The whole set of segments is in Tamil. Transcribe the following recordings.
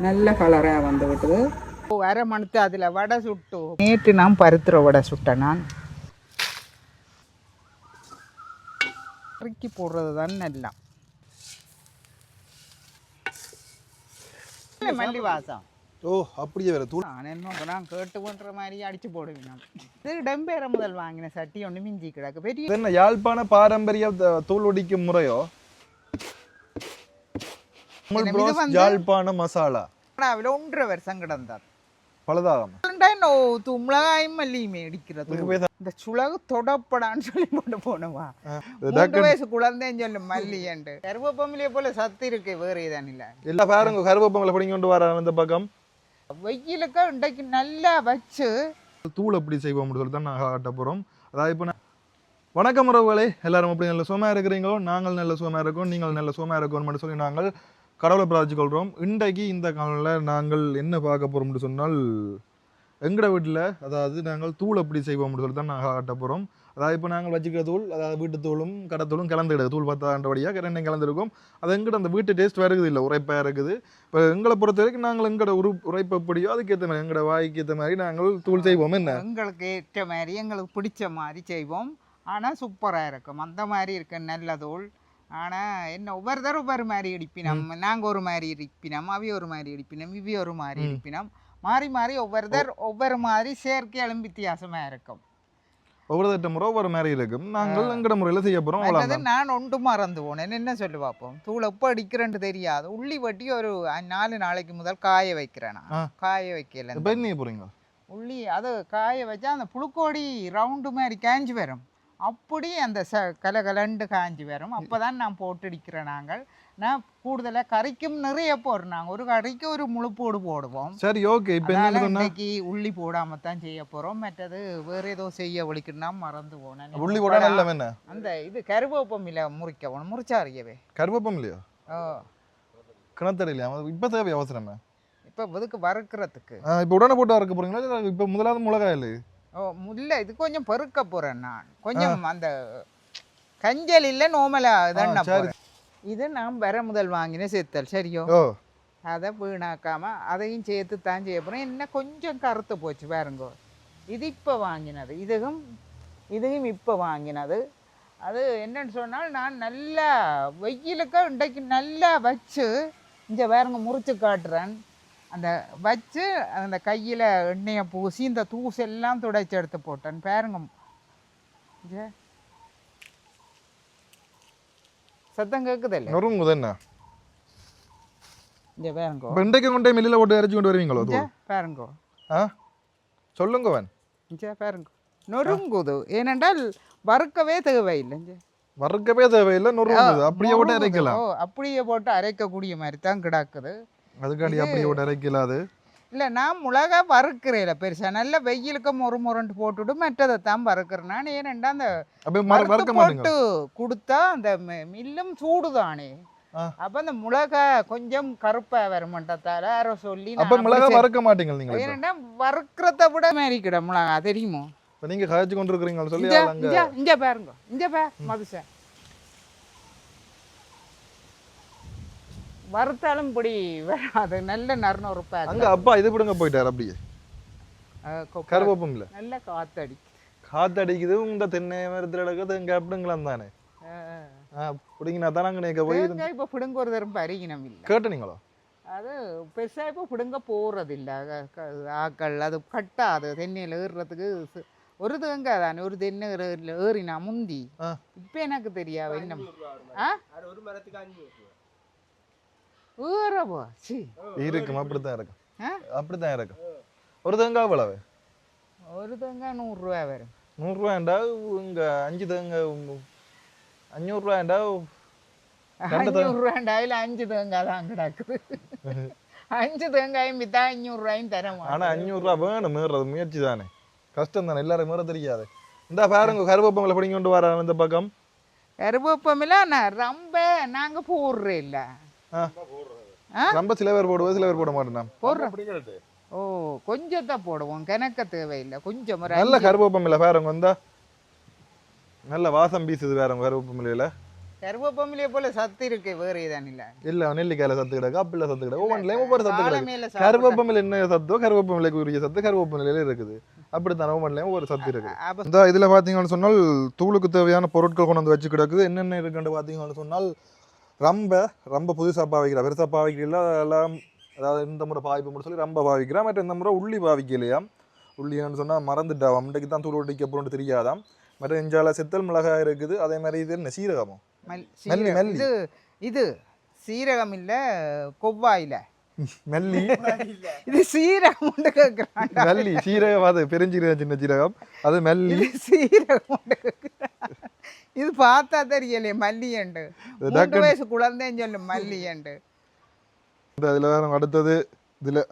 நல்ல கலராக வந்து விட்டது. அரை மணித்து அதில் வடை சுட்டு நேற்று நான் பருத்துற வடை சுட்டேன். நான் இறக்கி போடுறது தான் நல்லா மல்லி வாசம். ஓ அப்படியே வேற தூள். நான் என்ன நான் கேட்டு பண்ணுற மாதிரி அடிச்சு போடுவேன். இது இடம்பெயர முதல் வாங்கின சட்டி ஒன்று மிஞ்சி கிடக்கு பெரிய. என்ன யாழ்ப்பாண பாரம்பரிய தூள் ஒடிக்கும் முறையோ? யாழ்ப்பாண மசாலா 1.5 வருஷம் கிடந்தார். பலதாகம் மிளகாயும் மல்லியுமே அடிக்கிறது. இந்த சுலகு தொடப்படான்னு சொல்லி போட்டு போனவா 3 வயசு குழந்தைன்னு சொல்லு மல்லி அண்டு கருவேப்பமிலே போல சத்து இருக்கு. வேற ஏதான் இல்ல எல்லா பாருங்க கருவேப்பங்களை பிடிங்க கொண்டு வர அந்த பக்கம் வெயிலுக்கு இன்றைக்கு நல்லா வச்சு தூள் எப்படி செய்வோம் சொல்லி தான் நாங்கள் காட்ட போகிறோம். அதாவது இப்போ வணக்கம் உறவுகளே, எல்லாரும் அப்படி நல்ல சுகமாக இருக்கிறீங்களோ? நாங்கள் நல்ல சுகமாக இருக்கோம், நீங்கள் நல்ல சுகமாக இருக்கோம்னு சொல்லி நாங்கள் கடவுளை பிரார்த்திச்சு கொள்கிறோம். இன்றைக்கு இந்த காலையில் நாங்கள் என்ன பார்க்க போகிறோம்னு சொன்னால் எங்கட வீட்டில் அதாவது நாங்கள் தூள் எப்படி செய்வோம்னு சொல்லி தான் நாங்கள் காட்ட போகிறோம். அதாவது இப்போ நாங்கள் வச்சுக்கிற தூள், அதாவது வீட்டு தூளும் கடத்தூளும் கலந்துக்கிடுது. தூள் பார்த்தாண்டபடியாக ரெண்டையும் கலந்துருக்கும். அது எங்கிட்ட அந்த வீட்டு டேஸ்ட் வருது இல்லை, உரைப்பாக இருக்குது. இப்போ எங்களை பொறுத்த வரைக்கும் நாங்கள் எங்களோட உரைப்பு எப்படியோ அதுக்கேற்ற மாதிரி எங்களோட வாய்க்கு ஏற்ற மாதிரி நாங்கள் தூள் செய்வோம். என்ன எங்களுக்கு ஏற்ற மாதிரி எங்களுக்கு பிடிச்ச மாதிரி செய்வோம். ஆனால் சூப்பராக இருக்கும். அந்த மாதிரி இருக்க நல்ல தூள். ஆனால் என்ன ஒவ்வொரு மாதிரி இடிப்பினம். நாங்கள் ஒரு மாதிரி இடிப்பினம், அவி ஒரு மாதிரி இடிப்பினம், இவி ஒரு மாதிரி இடிப்பினம். மாறி மாறி ஒவ்வொரு மாதிரி செயற்கையாலும் வித்தியாசமாக இருக்கும். ஒவ்வொரு முறை ஒவ்வொரு மாதிரி இருக்கும். நாங்கள் எங்கட முறையில் செய்ய போகிறோம். நான் ஒன்று மறந்து போனேன். என்ன சொல்லி பார்ப்போம். தூள் எப்போ அடிக்கிறேன்னு தெரியாது. உள்ளி வட்டி ஒரு 4 நாளைக்கு முதல் காய வைக்கிறேன். காய வைக்கல போறீங்க உள்ளி அது காய வச்சா அந்த புழுக்கோடி ரவுண்டு மாதிரி காஞ்சி வரும். அப்படி அந்த கலகலண்டு காஞ்சி வரும். அப்போ தான் நான் போட்டு அடிக்கிறேன். நான் கூடுதலாக கறிக்கும் நிறைய போடுறோம். நாங்கள் ஒரு கறிக்கு ஒரு முழுப்போடு போடுவோம். சரி, ஓகே. இப்போ இன்னைக்கு உள்ளி போடாம தான் செய்ய போகிறோம். மற்றது வேறு ஏதோ செய்ய ஒழிக்கணும்னா மறந்து போனேன். உள்ளி போட அந்த இது கருவேப்பமில்ல முறிக்கணும். முறிச்சா அறியவே கருவேப்பம் இல்லையோ? கிணத்தடி இல்லையா? இப்போ தேவை அவசரமே. இப்போ இதுக்கு வறுக்கிறதுக்கு இப்போ உடனே போட்டு வறுக்க போகிறீங்களா? இப்போ முதலாவது மிளகாய் இல்லை? இல்லை, இது கொஞ்சம் பருக்க போகிறேன். நான் கொஞ்சம் அந்த கஞ்சல் இல்லை நோமலாக தான். இது நான் வர முதல் வாங்கின சேர்த்தல் சரியோ? அதை வீணாக்காம அதையும் சேர்த்து தான் செய்ய போகிறேன். என்ன கொஞ்சம் கருத்து போச்சு பாருங்கோ. இது இப்போ வாங்கினது, இதுவும் இப்போ வாங்கினது. அது என்னன்னு சொன்னால் நான் நல்லா வெயிலுக்கு இன்றைக்கு நல்லா வச்சு இங்கே பாருங்க முறிச்சு காட்டுறேன். அந்த வச்சு அந்த கையில் எண்ணெயை பூசி இந்த தூசெல்லாம் துடைச்சி எடுத்து போட்டேன். பாருங்க சத்தம் கேட்குது இல்லை? நொறுங்குதுன்னா இங்கே பாருங்கோ. இன்றைக்கு கொண்டே மில்லில் போட்டு அரைச்சி கொண்டு வருவீங்களோ? பாருங்கோ. சொல்லுங்க வேன். பாருங்க நொறுங்குது. ஏனென்றால் வறுக்கவே தேவையில்லை. வறுக்கவே தேவையில்லை, நொறுங்குது. அப்படியே போட்டு அரைக்கலாம். அப்படியே போட்டு அரைக்கக்கூடிய மாதிரி தான் கிடக்குது. அதுக்காண்டி அப்படியே போட்டு அரைக்கலாது இல்லை. நான் மிளகா வறுக்கிறேன் பெருசா. நல்ல வெயிலுக்கு முரண்டு போட்டுட்டு மற்றதை தான் வறுக்கிறேன் நான். ஏனெண்டா அந்த போட்டு கொடுத்தா அந்த மில்லும் சூடுதானே. அப்ப அந்த மிளகா கொஞ்சம் கருப்பா வரமாட்டதால யாரோ சொல்லி மிளகா வறுக்க மாட்டீங்க நீங்க. ஏனெண்டா வறுக்கிறத விட மேரிக்கிட மிளகா தெரியுமோ? நீங்க காய்ச்சி கொண்டு இருக்கிறீங்க சொல்லி இங்க பாருங்க. இங்க மதுசா வறுத்தாலும் இப்படி வராது. நல்ல நறுநறுப்பா. அங்க அப்பா இது பிடுங்க போயிட்டாரு. அப்படியே கருவேப்பம் இல்ல, நல்ல காத்தடிக்குது. உங்க தென்னை மரத்துல எடுக்கிறது இங்க அப்படிங்களாம் தானே பிடிங்கினா தானே அங்கே போய் இப்போ பிடுங்க ஒரு தரம் பறிக்கணும் இல்லை கேட்டீங்களோ? அது பெருசாக இப்போ பிடுங்க போகிறது இல்லை ஆக்கள். அது கட்டாது தென்னையில் ஏறுறதுக்கு. ஒரு தேங்காய் தானே ஒரு தென்னை ஏறினா முந்தி. இப்போ எனக்கு தெரியாது என்ன இருக்கும். அப்படித்தான் இருக்கும், அப்படித்தான் இருக்கும். ஒரு தேங்காய் எவ்வளவு? ஒரு தேங்காய் 100 ரூபா வரும். 100 ரூபாண்டா இங்க 5 தேங்காய் 500 ரூபாண்டா. 500 ரூபாண்டா இல்லை 5 தேங்காய் தான் கிடக்குது. 5 தேங்காயும் வித்தா 500 ரூபாயும் தர. ஆனா 500 ரூபா வேணும். மீறது முயற்சி தானே, கஷ்டம் தானே. எல்லாரும் மீற தெரியாது. இந்த பாருங்க கருவேப்பங்களை பிடிங்க கொண்டு வர இந்த பக்கம். கருவேப்பமில்ல ரொம்ப நாங்க போடுறே இல்ல. ரொம்ப சில பேர் போடுவோம், சில பேர் போட மாட்டேன். போடுறோம். ஓ கொஞ்சம் தான் போடுவோம், கணக்க தேவையில்லை. கொஞ்சம் நல்ல கருவேப்பம் இல்லை பாருங்க. வந்தா நல்ல வாசம் வீசுது பாருங்க கருவேப்பம் இல்லையில. கருவேப்பமிலே போல சத்து இருக்கு வேற ஏதான் இல்ல இல்ல நெல்லிக்காயில சத்து கிடக்கு ஆப்பிள்ல சத்து கிடக்கு ஒவ்வொன்றுலயும் ஒவ்வொரு சத்து கிடக்கு கருவேப்பமில் என்ன சத்தோ கருவேப்பமிலைக்கு உரிய சத்து கருவேப்பமிலையில இருக்குது அப்படித்தான் ஒவ்வொன்றுலயும் ஒவ்வொரு சத்து இருக்கு இந்த இதுல பாத்தீங்கன்னு சொன்னால் தூளுக்கு தேவையான பொருட்கள் கொண்டு வந்து வச்சு கிடக்குது என்னென்ன இருக்குன்னு பாத்தீங்கன்னு சொன்னால் ரொம்ப புதுசா பாவிக்கிறா பெருசா பாவிக்கல எல்லாம் அதாவது இந்த முறை பாவிப்பு சொல்லி ரொம்ப பாவிக்கிறா மற்ற இந்த முறை உள்ளி பாவிக்கலையா உள்ளின்னு சொன்னா மறந்துட்டா அம்டைக்கு தான் தூள் ஒட்டிக்க போட்டு தெரியாதாம் மற்ற இஞ்சால செத்தல் மிளகாய் இருக்குது அதே மாதிரி இது என்ன சீரகமோ இது இது சீரகம் இல்ல கொவ்வாயில மல்லி இது சீரகம் மல்லி சீரகம் அது பெருஞ்சீரகம் சின்ன சீரகம் அது மல்லி சீரகம் இது பார்த்தா தெரியலையே மல்லியண்டு 3 வயசு குழந்தைன்னு சொல்லு மல்லியண்டு இதுல அடுத்தது இதுல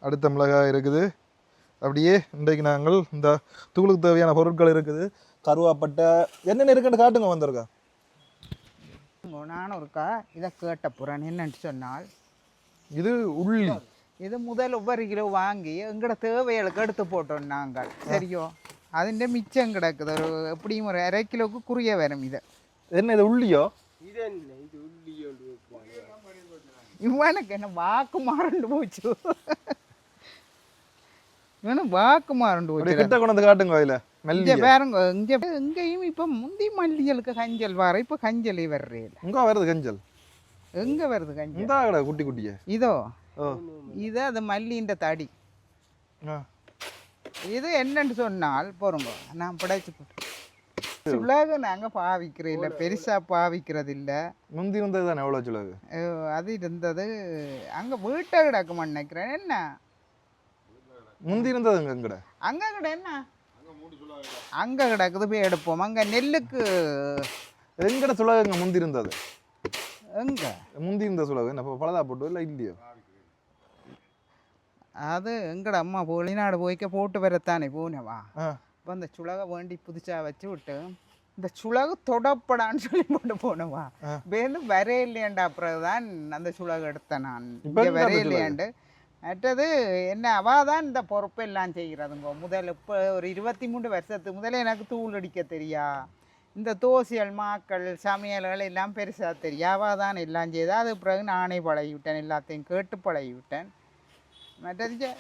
அடுத்த மிளகாய் இருக்குது அப்படியே இன்றைக்கு நாங்கள் இந்த தூளுக்கு தேவையான பொருட்கள் இருக்குது கருவாப்பட்டை என்னென்ன இருக்குன்னு காட்டுங்க வந்திருக்கா நானும் இருக்கா இதை கேட்ட புறன் என்னன்னு சொன்னால் இது உள்ளி இது முதல் 1 கிலோ வாங்கி எங்கட தேவைகளுக்கு எடுத்து போட்டோம் நாங்கள் சரியோ അതിൻ്റെ மிச்சம் கிடக்குது ஒரு எப்படியும் ஒரு 1/2 கிலோக்கு குறைய வரும் இது என்ன இது உள்ளியோ இவனுக்கு என்ன வாக்கு மாறண்டு போச்சு இவனும் வாக்கு மாறண்டு போச்சு கிட்ட கொண்டு வந்து காட்டுங்க இதுல இங்க பாருங்க எங்கேயும் இப்ப முந்தி மல்லிகளுக்கு கஞ்சல் வர இப்ப கஞ்சலே வர்றே இல்லை எங்க வருது கஞ்சல் எங்க வருது கஞ்சல் இந்த குட்டி குட்டிய இதோ இது அது மல்லின்ற தடி இது என்னன்னு சொன்னால் போறோங்க நான் படைச்சு போட்டேன் சுலகு நாங்க பாவிக்கிறோம் இல்ல பெருசா பாவிக்கிறது இல்ல முந்தி இருந்தது தானே எவ்வளவு சுலகு அது இருந்தது அங்க வீட்டை கிடக்குமா நினைக்கிறேன் என்ன முந்தி இருந்தது அங்க கிட என்ன அங்க கிடக்குது போய் எடுப்போம் அங்க நெல்லுக்கு எங்கட சுலகுங்க முந்தி இருந்தது எங்க முந்தி இருந்த சுலகு என்ன பலதா போட்டு இல்லை இல்லையோ அது எங்கட அம்மா வெளிநாடு போய்க்க போட்டு வரத்தானே போனவா இப்போ அந்த சுலகை வேண்டி புதுசா வச்சு விட்டு இந்த சுலகு தொடப்படான்னு சொல்லி போட்டு போனவா வேந்து வரையில்லையாண்டா அப்புறம்தான் அந்த சுலகு எடுத்தேன் நான் இங்கே வரையில்லையாண்டு மற்றது என்ன அவாதான் இந்த பொறுப்பெல்லாம் செய்கிறதுங்க முதல் இப்போ ஒரு 23 வருஷத்துக்கு முதல்ல எனக்கு தூள் அடிக்க தெரியா இந்த தோசியல் மாக்கள் சமையல்கள் எல்லாம் பெருசாக தெரியும் அவாதான் எல்லாம் செய்தா அது பிறகு நானே பழகிவிட்டேன் எல்லாத்தையும் கேட்டு பழகிவிட்டேன் மற்றது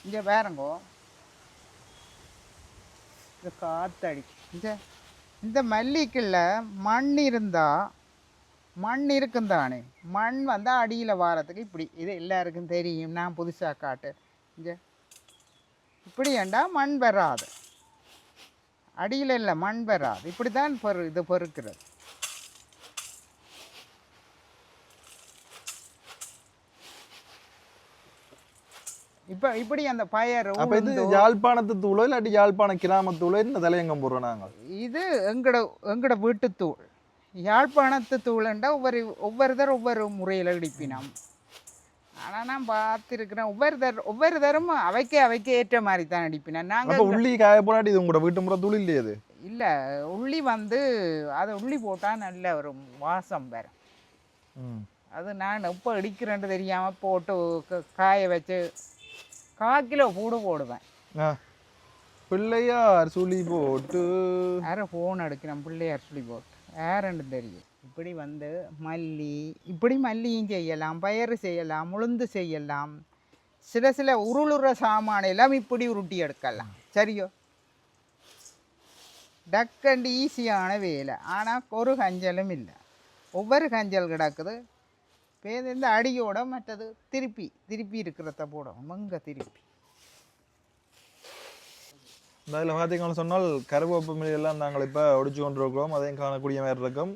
இங்கே பாருங்கோ இந்த காத்தடி இந்த மல்லிக்குள்ள மண் இருந்தால் மண் இருக்கும் தானே மண் வந்தால் அடியில் வாரத்துக்கு இப்படி இது எல்லாருக்கும் தெரியும் நான் புதுசாக காட்டு இங்கே இப்படி ஏண்டா மண் வராது அடியில் இல்லை மண் வராது இப்படி தான் இது பொறுக்கிறது இப்போ இப்படி அந்த பயர் யாழ்ப்பாணத்து தூளோ இல்லாட்டி யாழ்ப்பாண கிராமத்தூளோ என்ன தலையங்கம் போடுறோம் நாங்கள் இது எங்கட வீட்டுத்தூள் யாழ்ப்பாணத்து தூள்ண்டா ஒவ்வொருத்தர் ஒவ்வொரு முறையில் இடிப்பினோம் ஆனால் நான் பார்த்துருக்கிறேன் ஒவ்வொரு தரும் அவைக்கு ஏற்ற மாதிரி தான் அடிப்பினேன் நாங்கள் உள்ளி காய போராட்டி இது உங்களோட வீட்டு முறை தூள் இல்லையே அது இல்லை உள்ளி அதை உள்ளி போட்டால் நல்ல ஒரு வாசம் வரும் அது நான் எப்போ இடிக்கிறேன்னு தெரியாமல் போட்டு காய வச்சு 1/4 கிலோ போடுவேன் பிள்ளையார் சுழி போட்டு யாரும் ஃபோன் எடுக்கிறேன் பிள்ளையார் சுழி போட்டு யாருன்னு தெரியும் இப்படி மல்லி இப்படி மல்லியும் செய்யலாம் பயறு செய்யலாம் உளுந்து செய்யலாம் சில உருளுற சாமான எல்லாம் இப்படி உருட்டி எடுக்கலாம் சரியோ டக்கண்டு ஈஸியான வேலை ஆனால் ஒரு கஞ்சலும் இல்லை ஒவ்வொரு கஞ்சல் கிடக்குது இந்த அடியோட மற்றது திருப்பி இருக்கிறத போடும் மங்க திருப்பி அதில் பார்த்தீங்கன்னு சொன்னால் கருவேப்பமிலை எல்லாம் நாங்கள் இப்போ ஒடிச்சு கொண்டு இருக்கிறோம் அதையும் காணக்கூடிய மாதிரி இருக்கும்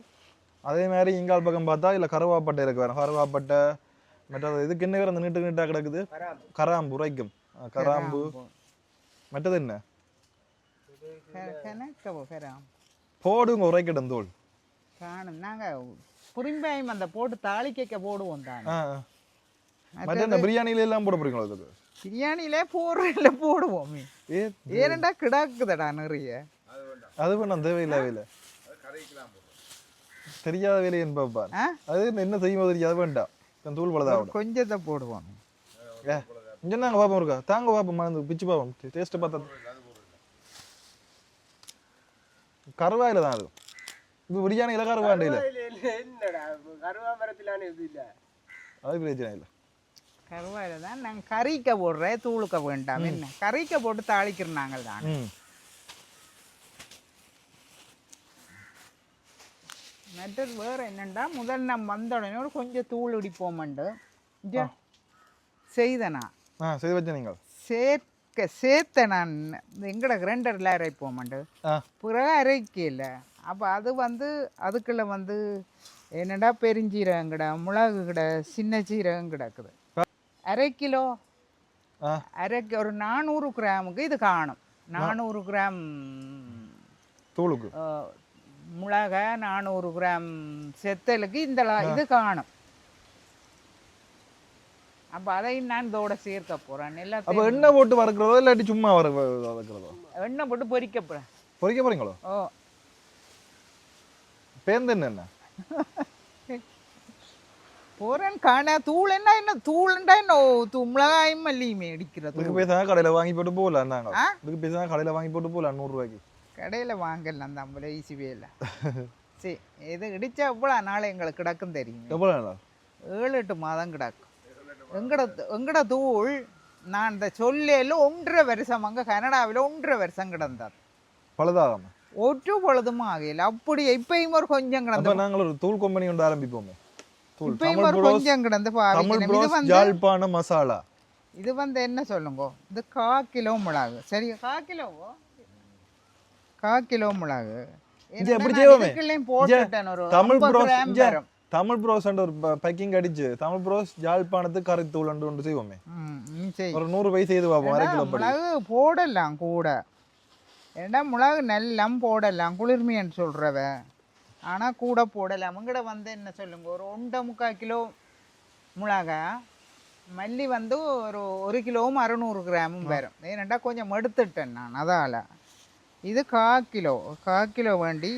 அதே மாதிரி இங்கால் பக்கம் பார்த்தா இல்லை கருவாப்பட்டை இருக்கு வேறு கருவாப்பட்டை மற்றது இதுக்கு என்ன அந்த நீட்டாக கிடக்குது கராம்பு உரைக்கும் கராம்பு மற்றது என்ன போடுங்க உரைக்கட்டும் தோல் காணும் நாங்கள் புரிம்பாயும் அந்த போட்டு தாளிக்க போடுவோம் தான் மற்ற பிரியாணியில எல்லாம் போட போறீங்களா அதுக்கு பிரியாணியிலே போடுவோம் ஏனண்டா கிடாக்குதடா நிறைய அது வேணாம் தேவையில்லை தெரியாத வேலை என்பா அது என்ன செய்யும் தெரியாது வேண்டாம் தூள் பழதான் கொஞ்சத்தை போடுவோம் இங்கே நாங்கள் பார்ப்போம் இருக்கா தாங்க பார்ப்போம் மறந்து பிச்சு பார்ப்போம் டேஸ்ட்டை பார்த்தா கருவாயில தான் அது இப்போ பிரியாணியில் கருவாண்டு இல்லை என்னடா கருவாமரத்திலான இது இல்லை அது பிரச்சனை இல்லை கருவாயில் தான் நாங்கள் கறிக்க போடுறேன் தூளுக்க வேண்டாம் என்ன கறிக்க போட்டு தாளிக்கிறோம் நாங்கள் தான் ம் மற்றது வேறு என்னென்னா முதல் நம்ம வந்த உடனே ஒரு கொஞ்சம் தூள் இடிப்போமண்டு செய்தனா செய்து வச்ச நீங்கள் சேர்த்த நான் எங்கட கிரைண்டரில் அரைப்போமண்டு பிறகு அரைக்கல அப்போ அது வந்து அதுக்குள்ள வந்து என்னடா பெருஞ்சீரகம் கிட மிளகு கிட சின்ன சீரகம் கிடக்குது அரை கிலோ ஒரு 400 கிராமுக்கு இது காணும் 400 கிராம் தூளுக்கு மிளகா 400 கிராம் செத்தலுக்கு இந்த இது காணும் அப்போ அதையும் நான் இதோட சேர்க்க போகிறேன் அப்போ எண்ணெய் போட்டு வறுக்கிறதோ இல்லாட்டி சும்மா வறுக்கிறதோ எண்ணெய் போட்டு பொரிக்க போகிறேன் பொரிக்க போறீங்களோ ஓ பேருந்து என்ன போறேன் காண தூள் என்ன தூள்ண்டா என்ன மிளகாயும் மல்லியுமே அடிக்கிறது இதுக்கு பேசாம கடையில் வாங்கி போட்டு போகலாம் நாங்கள் இதுக்கு பேசாம கடையில் வாங்கி போட்டு போகலாம் 100 ரூபாய்க்கு கடையில் வாங்கலாம் நம்மள ஈஸிவே இல்லை சரி இது இடிச்சா எவ்வளோ நாள் எங்களுக்கு கிடக்கும் தெரியும் எவ்வளோ நாள் 7-8 மாதம் கிடக்கும் எங்கட தூள் நான் இந்த சொல்லேல 1.5 வருஷம் அங்கே கனடாவில் 1.5 வருஷம் கிடந்தார் பழுதாகாம ஒரு பொழுதும் ஆகல அப்படி இப்பயும் ஒரு கொஞ்சம் கிடந்து நாங்கள் ஒரு தூள் கம்பெனி கொண்டு ஆரம்பிப்போமே இப்பயும் ஒரு கொஞ்சம் கிடந்து யாழ்ப்பாண மசாலா இது வந்து என்ன சொல்லுங்க இது 1/4 கிலோ மிளகு சரி 1/4 கிலோ மிளகு போட்டுட்டேன் ஒரு தமிழ் ப்ரோஸ் ஒரு பேக்கிங் அடிச்சு தமிழ் ப்ரோஸ் யாழ்ப்பாணத்துக்கு கறி தூள் ஒன்று செய்வோமே ஒரு 100 பைசா செய்து பார்ப்போம் அரை கிலோ மிளகு போடலாம் கூட ஏன்னா மிளகு நெல்லம் போடலாம் குளிர்மைன்னு சொல்கிறவ ஆனால் கூட போடலாம் உங்கள்கிட்ட வந்து என்ன சொல்லுங்க ஒரு 1.25 கிலோ மிளகா மல்லி வந்து ஒரு 1 கிலோவும் 600 கிராமும் வரும் ஏன்னாண்டா கொஞ்சம் எடுத்துட்டேன் நான் அதால் இது 1/4 கிலோ வேண்டி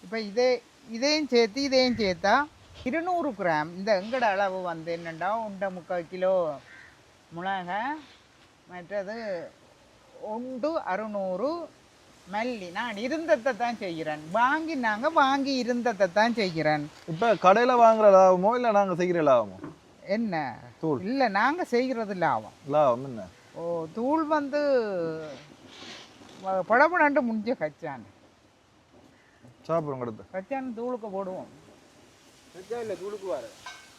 இப்போ இதையும் சேர்த்தா 200 கிராம் இந்த எங்கட அளவு வந்து என்னென்னா 1.25 கிலோ மிளகா மற்றது 600 மல்லி நான் இருந்ததை தான் செய்கிறேன் வாங்கி இருந்ததை தான் செய்கிறேன் இப்போ கடையில் வாங்குற லாபமோ இல்லை நாங்கள் செய்கிற லாபமோ என்ன தூள் இல்லை நாங்கள் செய்கிறது லாபம் என்ன தூள் வந்து படப்படாண்டு முடிஞ்ச கச்சான் சாப்பிடுவோம் அடுத்து கச்சான் தூளுக்கு போடுவோம்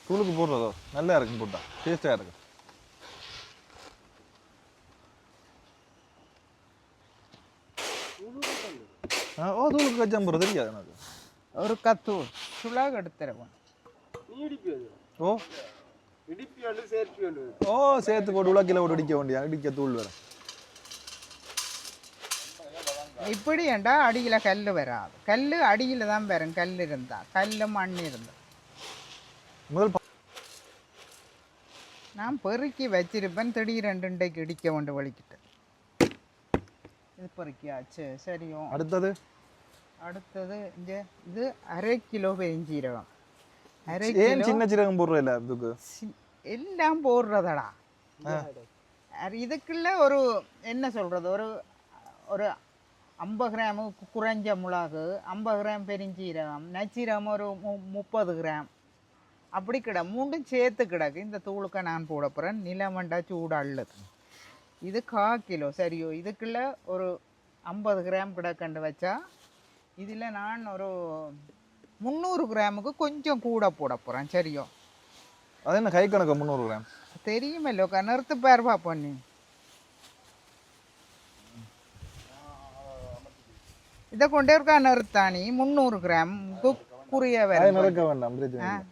தூளுக்கு போடுறதோ நல்லா இருக்கும் போட்டா டேஸ்டாக இருக்கு தூளுக்கு கச்சான் போடுறது தெரியாது எனக்கு ஒரு கத்தூள் சுளாக எடுத்துருவோம் சேர்த்து போட்டு உலக்கில போட்டு இடிக்க வேண்டிய இடிக்க தூள் வேற இப்படி ஏண்டா அடியில் கல் வராது கல் அடியில் தான் வரும் கல் இருந்தா கல் மண் இருந்தா முதல் நான் பெருக்கி வச்சிருப்பேன் திடீரெண்டு இன்றைக்கு இடிக்க கொண்டு வலிக்கிட்டு இது பெருக்கியாச்சு சரியும் அடுத்தது இங்கே இது 1/2 கிலோ பெருஞ்சீரகம் 1/2 கிலோ சின்ன சீரகம் போடுறதில்ல இதுக்கு எல்லாம் போடுறதடா இதுக்குள்ள ஒரு என்ன சொல்றது ஒரு 50 கிராம் குறைஞ்ச மிளகு 50 கிராம் பெருஞ்சீரகம் நச்சீரகம் ஒரு 30 கிராம் அப்படி மூண்டும் சேர்த்து கிடக்கு இந்த தூளுக்க நான் போட போகிறேன் நிலமண்டா சூடாள்ளது இது 1/4 கிலோ சரியோ இதுக்குள்ள ஒரு 50 கிராம் கிடக்கண்டு வச்சா இதில் நான் ஒரு 300 கிராமுக்கு கொஞ்சம் கூட போட போகிறேன் சரியோ அது என்ன கை கணக்கு 300 கிராம் தெரியுமல்லோ நிறுத்து பேர் பார்ப்போம் நீ இதை கொண்டே இருக்கா நிறுத்தானி 300 கிராம் குறிய வேண்டாம்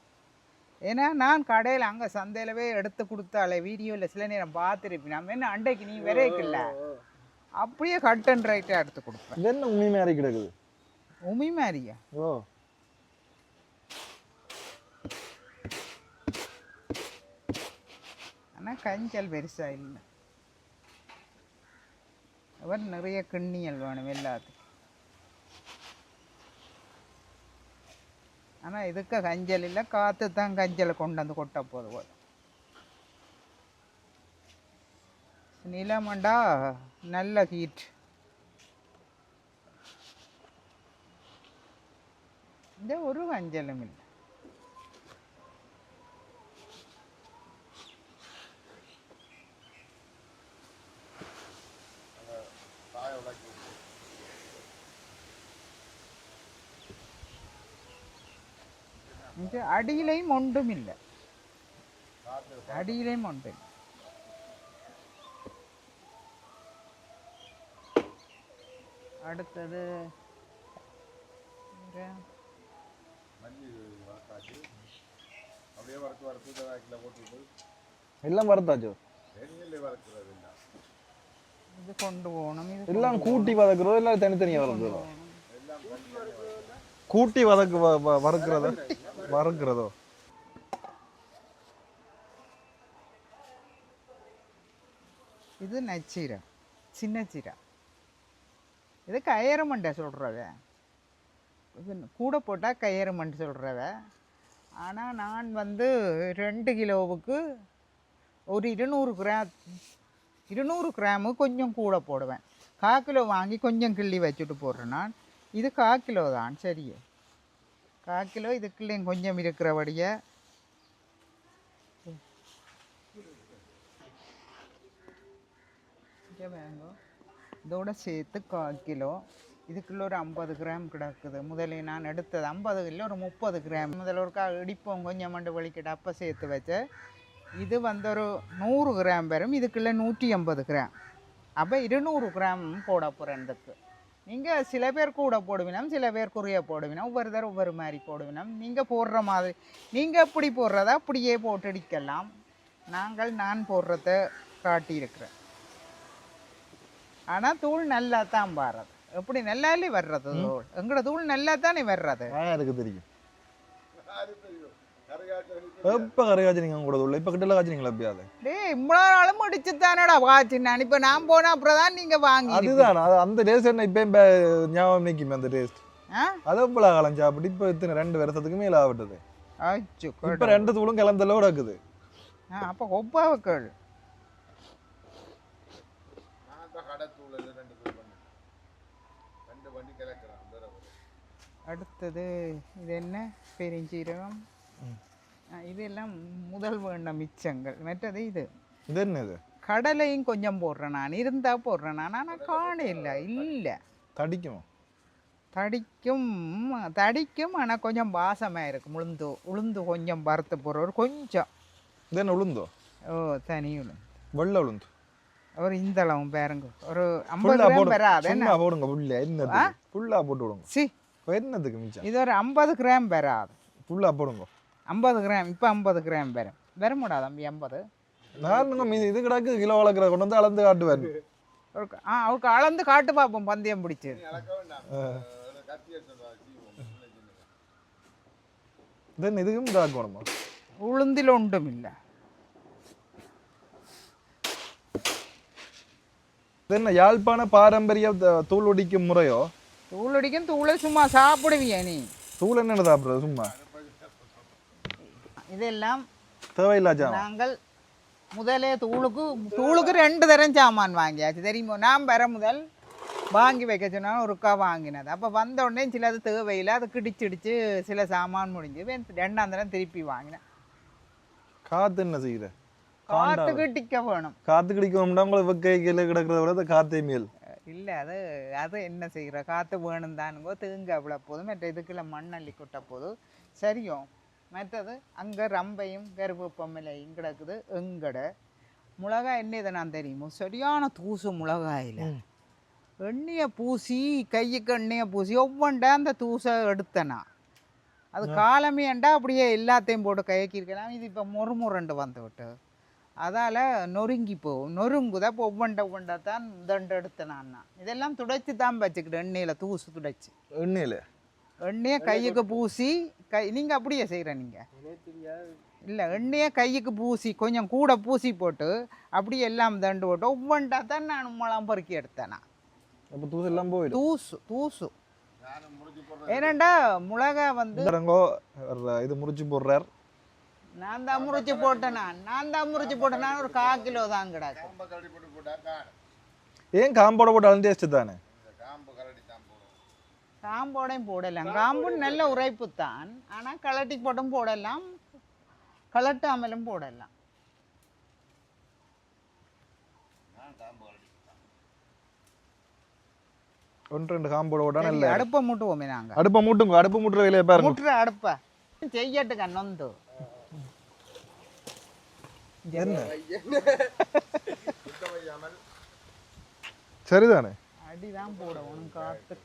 ஏன்னா நான் கடையில் அங்கே சந்தையிலவே எடுத்து கொடுத்தாலே வீடியோவில் சில நேரம் பார்த்துருப்பேன் நம்ம என்ன அண்டைக்கு நீ விரைக்கல அப்படியே கட் அண்ட் ரைட்டாக எடுத்து கொடுப்பேன் என்ன உமி மாதிரி கிடக்குது உமி மாதிரியா ஆனால் கஞ்சல் பெருசா இல்லை அவர் நிறைய கிண்ணியல் வேணும் எல்லாத்துக்கும் ஆனால் இதுக்கு கஞ்சல் இல்லை காற்று தான் கஞ்சலை கொண்டு வந்து கொட்ட போது போதும் நிலமண்டா நல்ல ஹீட் இது ஒரு கஞ்சலும் இல்லை. இது அடியிலையும் ஒன்றும் இல்லை, அடியிலையும் ஒன்றும் இல்லை. அடுத்தது எல்லாம் வறுத்தாச்சோ? இது கொண்டு போகணும். இது எல்லாம் கூட்டி வதக்குறதோ இல்லை தனித்தனியாக வதக்குறதோ? கூட்டி வறுக்கிறதோ? இது நச்சீரை, சின்ன சீரை. இது கயறுமண்டை சொல்கிறவ, இது கூட போட்டால் கயறுமண்டு சொல்கிறவ. ஆனால் நான் வந்து 2 கிலோவுக்கு ஒரு 200 கிராமு கொஞ்சம் கூட போடுவேன். 1/4 கிலோ வாங்கி கொஞ்சம் கிள்ளி வச்சுட்டு போடுறேன் நான். இது 1/4 கிலோ தான், சரியே 1/4 கிலோ. இதுக்குள்ளேயும் கொஞ்சம் இருக்கிறபடியே வேங்கோ. இதோட சேர்த்து 1/4 கிலோ. இதுக்குள்ள ஒரு 50 கிராம் கிடக்குது. முதல்ல நான் எடுத்தது 50 இல்லை, ஒரு 30 கிராம். முதல்ல ஒரு இடிப்போம் கொஞ்சம் மண்டு வலிக்கிட்டு அப்போ சேர்த்து வச்சேன். இது வந்து ஒரு 100 கிராம் வரும். இதுக்குள்ளே 150 கிராம். அப்போ 200 கிராம் போட போகிறேன். இதுக்கு நீங்கள் சில பேர் கூட போடுவினோம், சில பேர் குறைய போடுவினோம், ஒவ்வொரு தடவை ஒவ்வொரு மாதிரி போடுவினோம். நீங்கள் போடுற மாதிரி நீங்கள் எப்படி போடுறதா அப்படியே போட்டு அடிக்கலாம். நான் போடுறத காட்டியிருக்கிறேன். ஆனால் தூள் நல்லா தான் வர்றது. எப்படி நல்லாலே வர்றது தூள், எங்களோட தூள் நல்லா தானே வர்றது. எனக்கு தெரியும். எப்போ கரை காய்ச்சினீங்க கூட தூள்? இப்போ கிட்ட காய்ச்சினீங்களா? எப்பயாவது இவ்வளோ நாளும் முடிச்சு தானடா காய்ச்சினான். இப்போ நான் போனால் அப்புறம் தான் நீங்கள் வாங்கி. அதுதான் அந்த டேஸ்ட் என்ன இப்போ ஞாபகம் நிற்குமே அந்த டேஸ்ட். அது எவ்வளோ காலம் சாப்பிட்டு இப்போ இத்தனை 2 வருஷத்துக்கு மேலே ஆகிட்டது. இப்போ 2 தூளும் கிளந்தல இருக்குது. அப்போ ஒப்பாவுக்கள் அடுத்தது இது என்ன பெருஞ்சீரகம். இதெல்லாம் முதல் வேண்ட மிச்சங்கள். மற்றது இது என்னது? கடலையும் கொஞ்சம் போடுறேன் நான். இருந்தா போடுறேன் நான். ஆனால் காண இல்லை. தடிக்கும் ஆனால் கொஞ்சம் வாசமாக இருக்கும். உளுந்து கொஞ்சம் வறுத்து போடுற ஒரு கொஞ்சம். இது என்ன உளுந்தோ? ஓ, தனி உளுந்து, வெள்ளை உளுந்து. ஒரு இந்த அளவும் பாருங்க, ஒரு 50 கிராம் வராது. போடுங்க ஃபுல்லா போட்டு விடுங்க. என்னதுக்கு மிச்சம்? இது ஒரு 50 கிராம் வராது. ஃபுல்லா போடுங்க 50 கிராம். இப்போ 50 கிராம் வர முடியாது தம்பி. 50 நான் இது கிடக்கு கிலோ வளர்க்குற கொண்டு வந்து அளந்து காட்டுவாரு. அவருக்கு அளந்து காட்டு பார்ப்போம் பந்தயம் பிடிச்சி. இதுக்கும் இதாக்கணுமா? உளுந்தில் ஒன்றும் இல்லை. என்ன யாழ்ப்பாண பாரம்பரிய தூள் ஒடிக்கும் முறையோ? தூள் ஒடிக்கும். தூளை சும்மா சாப்பிடுவியா நீ? தூள் என்ன சாப்பிடுறது சும்மா? இதெல்லாம் தேவையில்லாச்சா? நாங்கள் முதலே தூளுக்கு 2 தரம் சாமான் வாங்கியாச்சு தெரியுமோ. நான் முதல் வாங்கி வைக்க சொன்னாலும் ஒருக்கா வாங்கினது. அப்போ வந்த உடனே சிலது தேவையில்லை, அது கிடிச்சிடிச்சு சில சாமான் முடிஞ்சு 2ஆம் தரம் திருப்பி வாங்கினேன். காற்று என்ன செய்யுது? காற்று கிட்டிக்க வேணும். காற்று கிடிக்க வேண்டாம். உங்களை வெக்கையில் கிடக்கிறத விட காற்றே மேல் இல்லை. அது என்ன செய்கிற காற்று வேணும் தானுங்கோ. தேங்காய் விழ போதும். மற்ற இதுக்குள்ள மண்ணள்ளி கொட்ட போதும் சரியோ. மற்றது அங்கே ரம்பையும் கருவேப்பமிலையும் கிடக்குது. எங்கட மிளகாய் என்ன இதை நான் தெரியுமோ, சரியான தூசு மிளகாயில் எண்ணெயை பூசி, கையுக்கு எண்ணெயை பூசி ஒவ்வொன்றா அந்த தூசை எடுத்தேனா. அது காலமேண்டா அப்படியே எல்லாத்தையும் போட்டு கையக்கிருக்கலாம். இது இப்போ முறுமுரண்டு வந்து விட்டு அதால் நொறுங்கி போகும். நொறுங்குதா இப்போ ஒவ்வொண்டா தான் தண்டு எடுத்தேன் நான். இதெல்லாம் துடைச்சி தான் வச்சுக்கிட்டு எண்ணெயில் தூசு துடைச்சி எண்ணெயை கையுக்கு பூசி நீங்கள் அப்படியே செய்கிற நீங்கள் இல்லை. எண்ணெயை கையுக்கு பூசி கொஞ்சம் கூட பூசி போட்டு அப்படியே எல்லாம் தண்டு போட்டு ஒவ்வொன்றா தான் நான் முளம் பருக்கி எடுத்தேனா. தூசு எல்லாம் போயிடும். தூசு ஏனண்டா மிளகா வந்து இது முறிச்சு போடுறார். நான் தான் முறிச்சு போட்டேன். நான் ஒரு 1/4 கிலோ தான் கிடக்கு. ஏன் காம்போட போட்டு டேஸ்ட் தானே? காம்போடையும் போடலாம். காம்பு நல்ல உரைப்பு தான், ஆனால் கலட்டி போட்டும் போடலாம், கலட்டாமலும் போடலாம். ஒன்று ரெண்டு காம்போட விட நல்ல அடுப்பை மூட்டுவோமே நாங்கள். அடுப்பை மூட்டுங்க, அடுப்பு மூட்டுற வேலையை பாருங்க. மூட்டுற அடுப்பை செய்யட்டு கண்ணொந்து சரிதானே, அடிதான் போடணும் காத்து.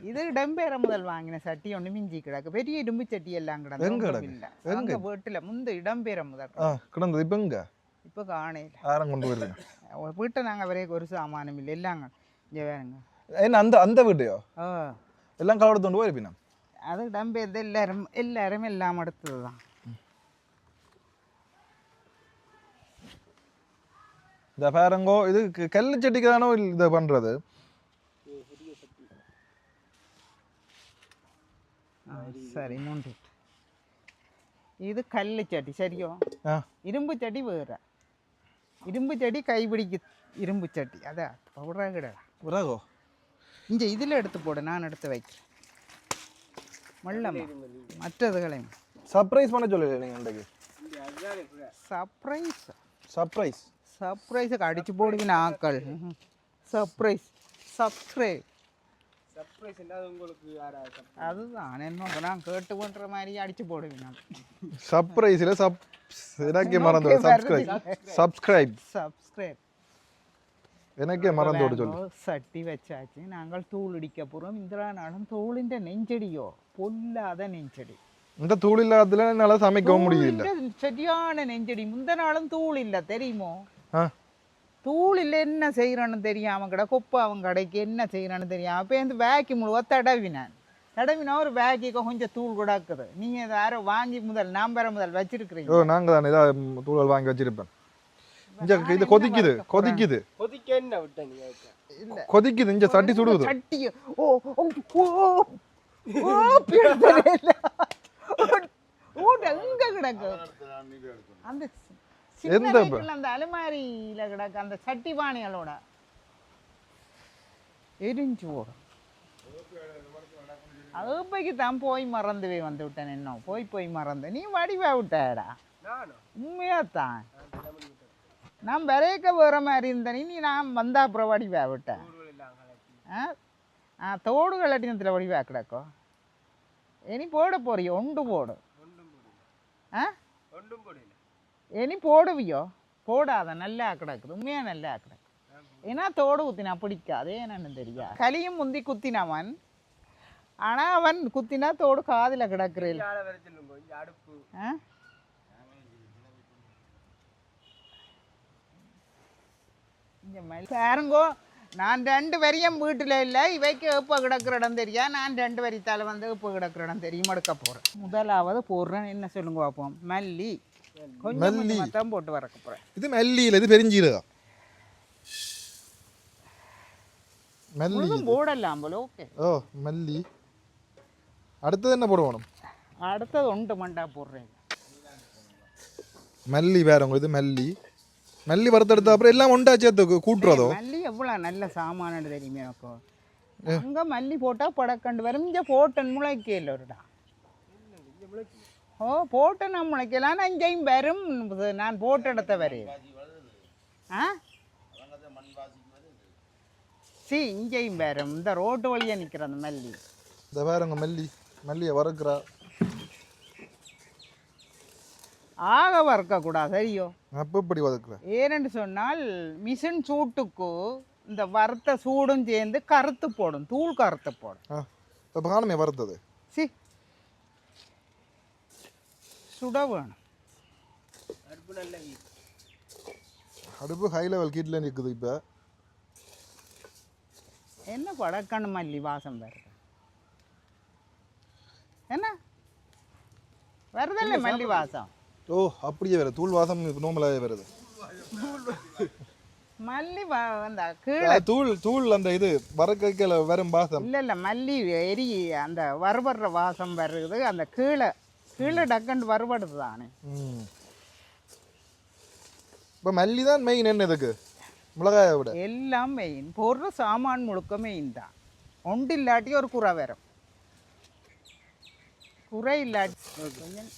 இது இடம்பெயர முதல் வாங்கின சட்டி ஒன்று மிஞ்சி கிடக்கு. பெரிய இரும்பு சட்டி எல்லாம் கிடந்து எங்க வீட்டுல முந்த இடம்பெயர முதல் கிடந்தது. இப்ப எங்க இப்ப காணையில யாரும் கொண்டு வருவீங்க? வீட்டை நாங்க வரைக்கும் ஒரு சாமானம் இல்லை, எல்லாங்க இங்க வேறுங்க. என்ன அந்த அந்த வீட்டையோ எல்லாம் கலவடத்து கொண்டு போயிருப்பீங்க? அது இடம்பெயர்ந்து எல்லாரும் எல்லாம் எடுத்ததுதான். இந்த பாருங்கோ, இது கல்லு சட்டிக்கு தானோ இதை பண்றது? சரி, மூன்று. இது கல்லு சட்டி சரியோ? இரும்பு சட்டி வேற. இரும்பு சட்டி கைப்பிடிக்கு இரும்பு சட்டி. அதான் விறகோ இங்கே இதில் எடுத்து போடு, நான் எடுத்து வைக்கிறேன். மல்லம்மா மற்றதுகளையும் சர்ப்ரைஸ் பண்ண சொல்லல நீங்க இன்றைக்கு? சர்ப்ரைஸ் சர்ப்ரைஸ் சர்ப்ரைஸுக்கு அடிச்சு போடுவீங்க ஆக்கள். சர்ப்ரைஸ் சப்ஸ்கிரைப் அதுதான் என்ன நான் கேட்டு பண்ற மாதிரி அடிச்சு போடுவீங்க. சர்ப்ரைஸ்ல எனக்கே மறந்து சப்ஸ்கிரைப் எனக்கே மறந்து விட சொல்லு. சட்டி வச்சாச்சு, நாங்கள் தூள் இடிக்க போறோம். இந்த நாளும் தூளிന്റെ நெஞ்சடியோ பொல்லாத நெஞ்சடி. இந்த தூள் இல்லாததுல என்னால சமைக்கவும் முடியல. சரியான நெஞ்சடி. முந்த நாளும் தூள் இல்ல தெரியுமோ? தூள் இல்லை, என்ன செய்யறான்னு தெரியாம கிட கொப்பை அவங்க கடைக்கு என்ன செய்யறான்னு தெரியாம அப்போ இந்த வேக்கி முழுவா தடவினா ஒரு வேக்கிக்கு கொஞ்சம் தூள் கிடக்குது. நீங்க யாரோ வாங்கி நான் பெற முதல் வச்சிருக்கிறீங்க. நாங்க தான் ஏதாவது தூள் வாங்கி வச்சிருப்பேன். இது கொதிக்குது கொதிக்குது கொதிக்குது, இந்த சட்டி சுடுது. சட்டி ஓ எங்க கிடக்கு அந்த அந்த அலுமாரியில கிடக்கு அந்த சட்டி பானைகளோட எரிஞ்சு போடும். அதுப்பைக்கு தான் போய் மறந்துவே வந்து விட்டேன். என்ன போய் மறந்து நீ வடிவா விட்டாடா. உண்மையாத்தான் நான் விரைக்க வேற மாதிரி இருந்தேன். நீ நான் வந்தா அப்புறம் வடிவா விட்டேன். தோடு கலட்டினத்தில் வடிவா கிடக்கோ. இனி போட போறியோ? ஒன்று போடு. இனி போடுவியோ? போடாத, நல்லா கிடக்குது. உண்மையா நல்லா கிடக்கு. ஏன்னா தோடு குத்தினா பிடிக்காது. என்னன்னு தெரியா? கலியும் முந்தி குத்தினவன், ஆனா அவன் குத்தினா தோடு காதில் கிடக்குறேன். பாருங்கோ, நான் 2 வரியும் வீட்டில் இல்லை. இவைக்கு எப்போ கிடக்கிற இடம் தெரியா? நான் 2 வரித்தால் வந்து எப்போ கிடக்கிற இடம் தெரியும் எடுக்க போகிறேன். முதலாவது போடுறேன். என்ன சொல்லுங்க பார்ப்போம். மல்லி கொஞ்சம் தான் போட்டு வரக்க போகிறேன். இது மல்லி இல்லை, இது பெருஞ்சீரகம். மல்லி போடலாம் போல. ஓகே. மல்லி. அடுத்தது என்ன போடணும்? அடுத்தது ஒன்று மண்டா போடுறேன். மல்லி வேறவங்க. இது மல்லி வறுத்தெடுத்த அப்புறம் எல்லாம் ஒன்றா சேர்த்து கூட்டுறதோ? மல்லி எவ்வளோ நல்ல சாமான தெரியுமே எனக்கு. அங்கே மல்லி போட்டால் படக்கண்டு வரும். இங்கே போட்டன் முளைக்கல ஒருடா. போட்ட நான் முளைக்கலாம். நான் இங்கேயும் வரும். நான் போட்ட இடத்த வரையும் இங்கேயும் வரும். இந்த ரோட்டு வழியாக நிற்கிற அந்த மல்லி. இந்த வேறங்க மல்லியை வறுக்கிறா. ஆக வறுக்கக்கூடாது சரியோ? அப்போ இப்படி வதக்குற. ஏனென்று சொன்னால் மிஷின் சூட்டுக்கு இந்த வறுத்த சூடும் சேர்ந்து கருத்து போடும். தூள் கருத்து போடும். இப்போ காணுமே வறுத்தது. சுட வேணும். அடுப்பு ஹை லெவல் கீட்டில் நிற்குது. இப்போ என்ன படக்கணு மல்லி வாசம் வருது. என்ன வருதில்லை மல்லி வாசம்? அப்படியே வருது. தூள் வாசம் நோமலாகவே வருது. மல்லி அந்த கீழே தூள் அந்த இது வறுக்கையில் வரும் வாசம் இல்லை மல்லி எரி அந்த வறுபடுற வாசம் வருது. அந்த கீழே டக்குன்னு வறுபடுது தானே. இப்போ மல்லி தான் மெயின். என்ன இதுக்கு மிளகாயை விட எல்லாம் மெயின். போடுற சாமான் முழுக்க மெயின் தான். ஒன்று இல்லாட்டி ஒரு குறை வரும். குறை இல்லாட்டி கொஞ்சம்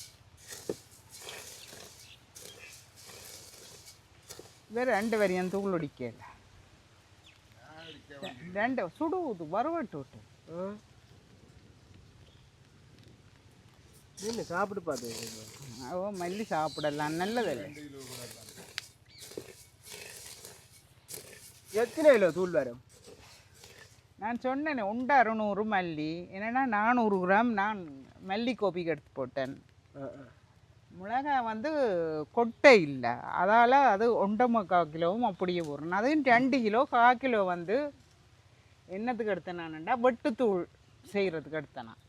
வேறு 2 வரையும் தூள் ஒடிக்கல 2 சுடுவது வறுவட்டு விட்டு சாப்பிட்டு பார்த்து ஓ மல்லி சாப்பிடலாம் நல்லதில்லை. எத்தனை கிலோ தூள் வரும்? நான் சொன்னேன் 600 மல்லி என்னென்னா 400 கிராம் நான் மல்லி கோபிக்கு எடுத்து போட்டேன். மிளகாய் வந்து கொட்டை இல்லை, அதால் அது 1.25 கிலோவும் அப்படியே போடுறேன். அதுவும் 2 கிலோ 1/4 கிலோ வந்து என்னத்துக்கு எடுத்தேன் நான்டா வெட்டுத்தூள் செய்கிறதுக்கு எடுத்தேன் நான்.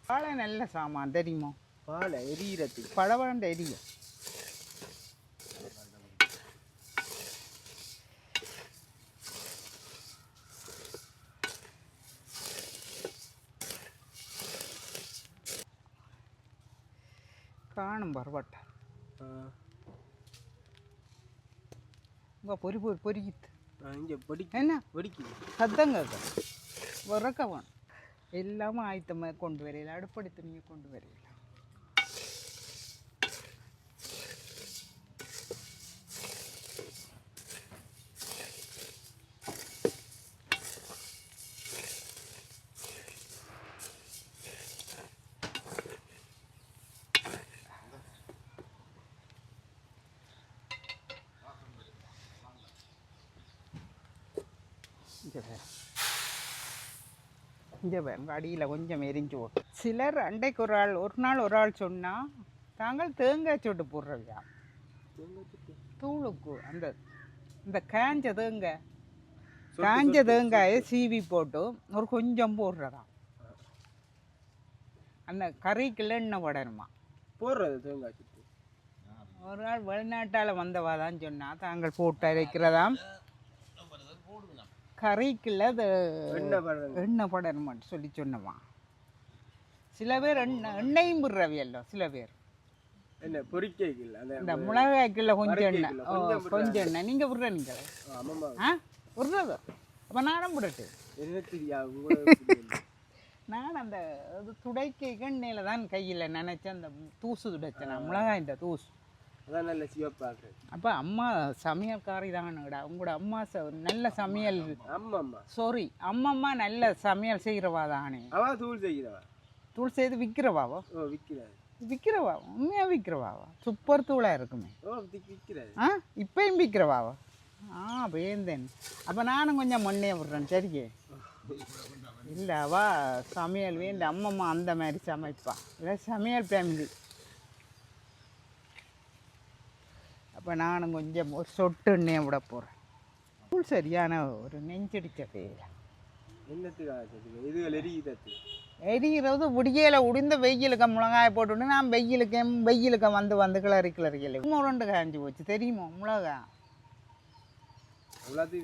பாலை நல்ல சாமான் தெரியுமோ? பாலை எரியறதுக்கு பழவண்ட எரியும். காணும் பரவாட்ட பொறிக்கிட்டு இங்கே என்ன பொடிக்குது சத்தங்க விறக்க வேணும். எல்லாமே ஆயத்தமாக கொண்டு வரையில, அடுப்படி துணியை கொண்டு வரையில. இங்கே பாருங்க அடியில் கொஞ்சம் எரிஞ்சு போட்டு. சிலர் அண்டைக்கு ஒரு நாள் ஒரு ஆள் சொன்னால் தாங்கள் தேங்காய் சொட்டு போடுறவையா தூளுக்கு அந்த இந்த காஞ்ச தேங்காயை சீவி போட்டு ஒரு கொஞ்சம் போடுறதா அந்த கறிக்குள்ள எண்ணெய் படணுமா போடுறது தேங்காய் சுட்டு. ஒரு நாள் வெளிநாட்டால் வந்தவா தான் சொன்னால் தாங்கள் போட்டு அரைக்கிறதாம் கறிக்குள்ள அது எண்ணெய் படணுமான்னு சொல்லி சொன்னவான். சில பேர் எண்ணெயும் விடுறவையல்லோ, சில பேர் என்ன பொரிக்கல இந்த மிளகாய்க்குள்ள கொஞ்சம் எண்ணெய் கொஞ்சம் எண்ணெய் நீங்கள் விடுறீங்க விடுறது. அப்போ நானும் விடட்டு நான் அந்த அது துடைக்க எண்ணெயில் தான் கையில் நினச்சேன் அந்த தூசு துடைச்சேன் நான் மிளகாய் இந்த தூசு அதான் நல்ல சிவப்பாக்கு. அப்போ அம்மா சமையல்காரி தானுடா உங்களோட அம்மா நல்ல சமையல். சாரி அம்மம்மா நல்ல சமையல் செய்கிறவா தானே. அவா தூள் செய்கிறவா தூள் செய்து விற்கிறவாவோ? விற்கிறவா உண்மையாக விற்கிறவாவா? சூப்பர் தூளாக இருக்குமே. இப்பயும் விற்கிறவாவா? வேந்தேன். அப்போ நானும் கொஞ்சம் மண்ணே விடுறேன் சரியே. இல்லை அவா சமையல் வேண்ட அம்மம்மா அந்த மாதிரி சமைப்பா, இல்லை சமையல் ஃபேமிலி. அப்போ நானும் கொஞ்சம் ஒரு சொட்டு எண்ணெயை விட போகிறேன். தூள் சரியான ஒரு நெஞ்சடிச்ச பேர். எரிகிறது விடியலை உடிந்த வெயிலுக்கு மிளகாயை போட்டுவிட்டு நான் வெயிலுக்கு வந்து கிளறி இல்லை 2 காஞ்சி போச்சு தெரியுமோ மிளகா.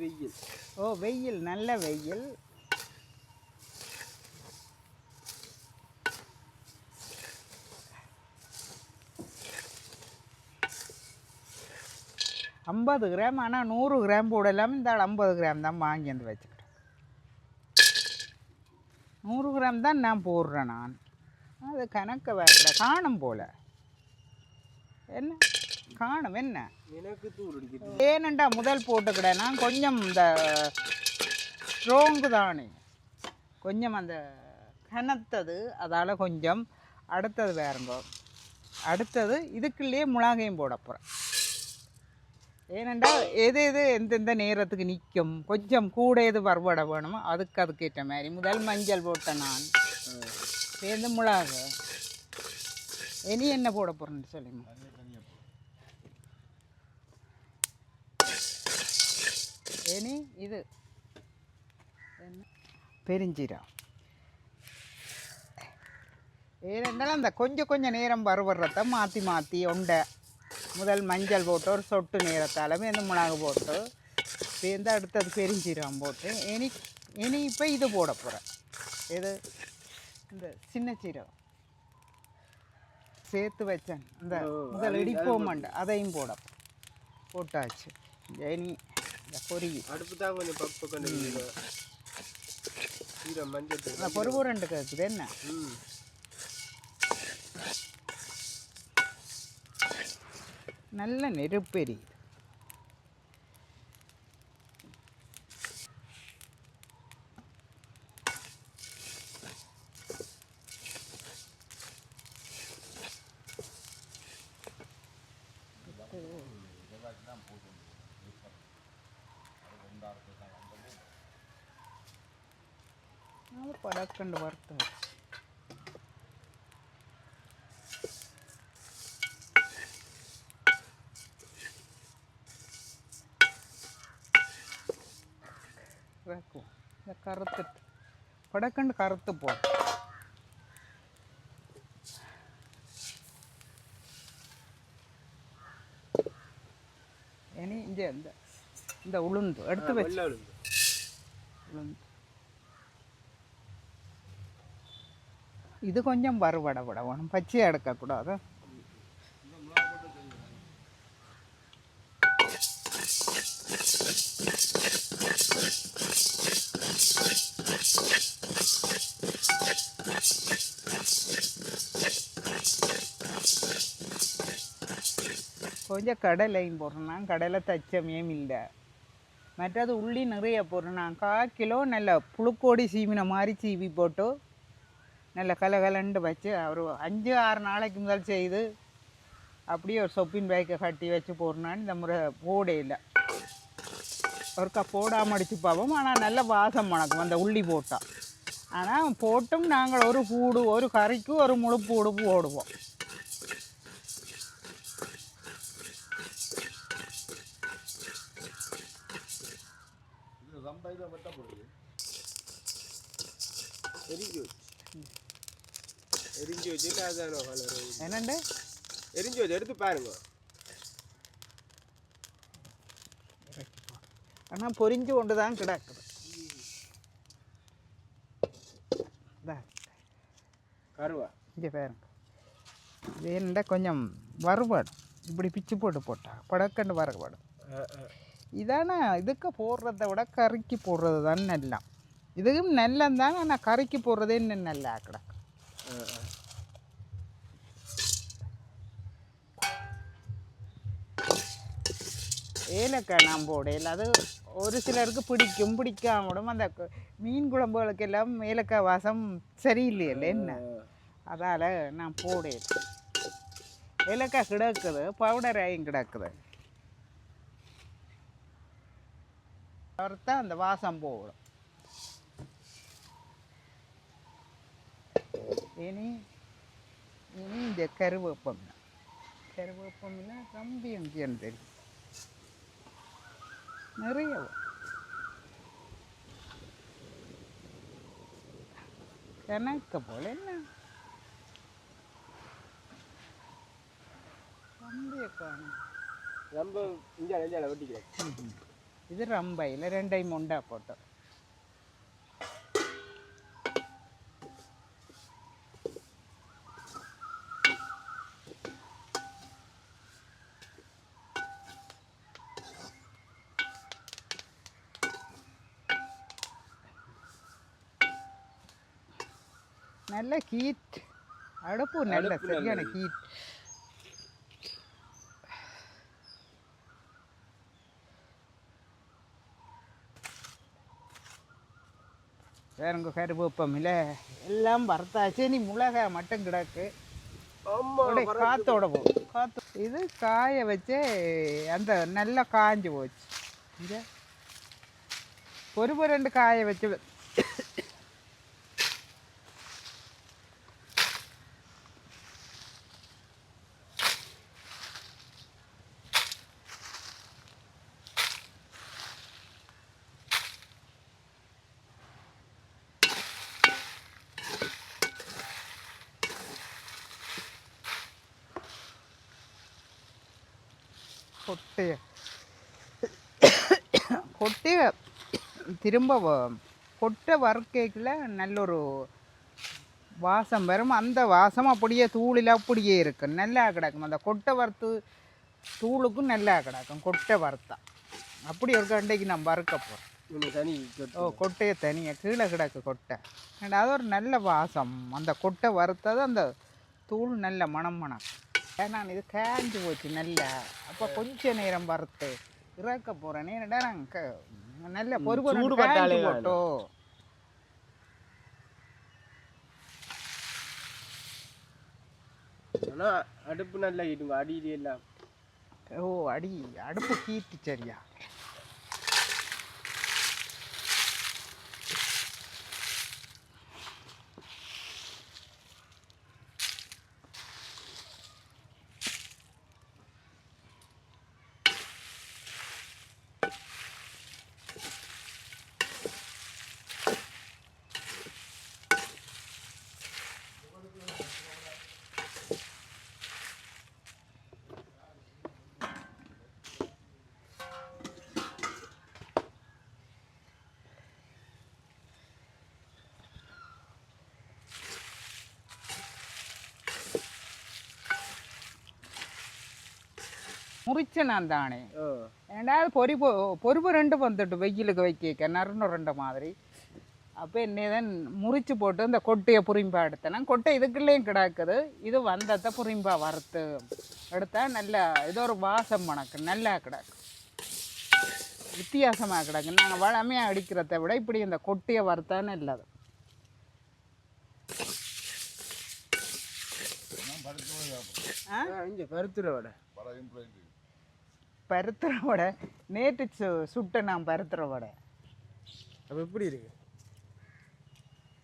வெயில் ஓ வெயில் நல்ல வெயில். ஐம்பது கிராம். ஆனால் 100 கிராம் போடலாம். இந்த 50 கிராம் தான் வாங்கி வந்து வச்சுக்கிட்டேன். 100 கிராம் தான் நான் போடுறேன். நான் அது கணக்கு வேற காணும் போல். என்ன காணும் என்ன எனக்கு தூள் ஏனண்டா முதல் போட்டுக்கிட நான் கொஞ்சம் இந்த ஸ்ட்ராங்கு தானே கொஞ்சம் அந்த கனத்தது, அதால் கொஞ்சம் அடுத்தது வேறுங்க. அடுத்தது இதுக்குள்ளேயே மிளகையும் போட போகிறேன். ஏனெண்டா எது எந்தெந்த நேரத்துக்கு நிற்கும் கொஞ்சம் கூட எது வறுவடை வேணுமோ அதுக்கேற்ற மாதிரி முதல் மஞ்சள் போட்டேன் நான். சேர்ந்து மிளகு இனி என்ன போட போகிறேன்னு சொல்லுங்க. இனி இது என்ன பெருஞ்சீரம். ஏனென்றாலும் அந்த கொஞ்சம் நேரம் வறுவடுறத மாற்றி உண்டை முதல் மஞ்சள் போட்டு ஒரு சொட்டு நேரத்தால் இந்த மிளகு போட்டு சேர்ந்து அடுத்தது பெருஞ்சீரகம் போட்டு இனி இப்போ இது போட போகிறேன். இது இந்த சின்ன சீரகம் சேர்த்து வச்சேன் இந்த முதல் இடிப்போம் அதையும் போட்டாச்சு. இனி இந்த பொரியல் அடுப்பு தான் கொஞ்சம் பப்பு கொண்டு மஞ்சள் பொறுபுரண்டு கேட்குது என்ன நல்ல நெருப்பெரி. படக்கண்டு வறுத்து இந்த கருத்து படக்கண்டு கருத்து போடும். இனி இந்த உளுந்து எடுத்து வச்சு உளுந்து இது கொஞ்சம் வறுவடை விடணும், பச்சையாக எடுக்கக்கூடாது. கொஞ்சம் கடலையும் போடுறேன், கடலை தச்சமையும் இல்லை. மற்றது உள்ளி நிறைய போடுறேன், 1/4 கிலோ நல்ல புழுக்கோடி சீவின மாதிரி சீவி போட்டு நல்ல கலகலண்டு வச்சு ஒரு 5-6 நாளைக்கு முதல் செய்து அப்படியே ஒரு சொப்பின் பேக்கை கட்டி வச்சு போடுறான்னு இந்த முறை போடையில் ஒருக்கா போடாமல் அடித்து பார்ப்போம். ஆனால் நல்ல வாசம் மணக்கும் அந்த உள்ளி போட்டால். ஆனால் போட்டும் நாங்கள் ஒரு கூடு ஒரு கறிக்கு ஒரு முழு கூடு போடுவோம். எரிஞ்சு வச்சு என்னண்டு எரிஞ்சு வச்சு எடுத்து பாருங்க. ஆனால் பொரிஞ்சு கொண்டு தான் கிடக்குது. கருவா இங்கே பாருங்க, இது என்ன கொஞ்சம் வறுபாடு இப்படி பிச்சு போட்டா படக்கண்டு வறுபாடு. இதானே இதுக்கு போடுறத விட கறிக்கு போடுறது தான் நல்லா. இதுவும் நல்லந்தான், ஆனால் கறிக்கு போடுறதே இன்னும் நல்லா கிடக்கு. ஏலக்காய் நான் போடையில் அது ஒரு சிலருக்கு பிடிக்காமடும். அந்த மீன் குழம்புகளுக்கு எல்லாம் ஏலக்காய் வாசம் சரியில்லையில்ல என்ன, அதால் நான் போடையில். ஏலக்காய் கிடக்குது, பவுடர் ஆகியும் கிடக்குது. வறுத்தா அந்த வாசம் போடும். இனி இந்த கருவேப்பம் ரொம்ப எங்கேன்னு தெரியும் நிறைய கணக்க போல என்ன ரொம்ப காணும். ரொம்ப இஞ்சால வெட்டிக்கிறேன். இது ரம்பையில் 2 போட்டோம். நல்ல ஹீட் அடுப்பு, நல்ல சரியான ஹீட். வேறங்க கருவேப்பம் இல்லை எல்லாம் வறுத்தாச்சு. நீ மிளகாய் மட்டும் கிடக்கு, காத்தோட போகும். காத்து இது காய வச்சு அந்த நல்லா காஞ்சி போச்சு. இங்கே ஒரு 2 காய வச்சு கொட்டை திரும்ப கொட்டை வறுக்கைக்குள்ள நல்ல ஒரு வாசம் வரும். அந்த வாசம் அப்படியே தூளில் அப்படியே இருக்கும், நல்லா கிடக்கும். அந்த கொட்டை வறுத்து தூளுக்கும் நல்லா கிடக்கும் கொட்டை வறுத்தா. அப்படி ஒரு கண்டைக்கு நான் வறுக்க போகிறேன். தனி கொட்டையை தனியாக கீழே கிடக்கு கொட்டை. அது ஒரு நல்ல வாசம். அந்த கொட்டை வறுத்தது அந்த தூள் நல்ல மணம். நான் இது காஞ்சி போச்சு நல்லா. அப்போ கொஞ்ச நேரம் வறுத்து இறக்க போகிறேன். ஏன்னா நாங்கள் நல்ல பொறுப்பு போட்டோ. ஆனால் அடுப்பு நல்லா ஹீட்டுங்க, அடியிலே எல்லாம். ஓ, அடுப்பு ஹீட்டு சரியா. முறிச்ச நான் தானே. ரெண்டாவது பொறுப்பு ரெண்டு வந்துட்டு வெயிலுக்கு வைக்க நறுண்ட மாதிரி. அப்போ என்னதான் முறிச்சு போட்டு இந்த கொட்டையை புரிம்பா எடுத்தேன்னா கொட்டை இதுக்குள்ளேயும் கிடக்குது. இது வந்ததை புரிம்பா வறுத்து எடுத்தா நல்லா ஏதோ ஒரு வாசம் மணக்கு நல்லா கிடக்கு, வித்தியாசமாக கிடக்கு. நாங்கள் வளமையாக அடிக்கிறத விட இப்படி இந்த கொட்டையை வறுத்தா நல்லது. பருத்துற வடை நேற்று சுட்ட நான் பருத்துற வடை. அப்போ எப்படி இருக்கு?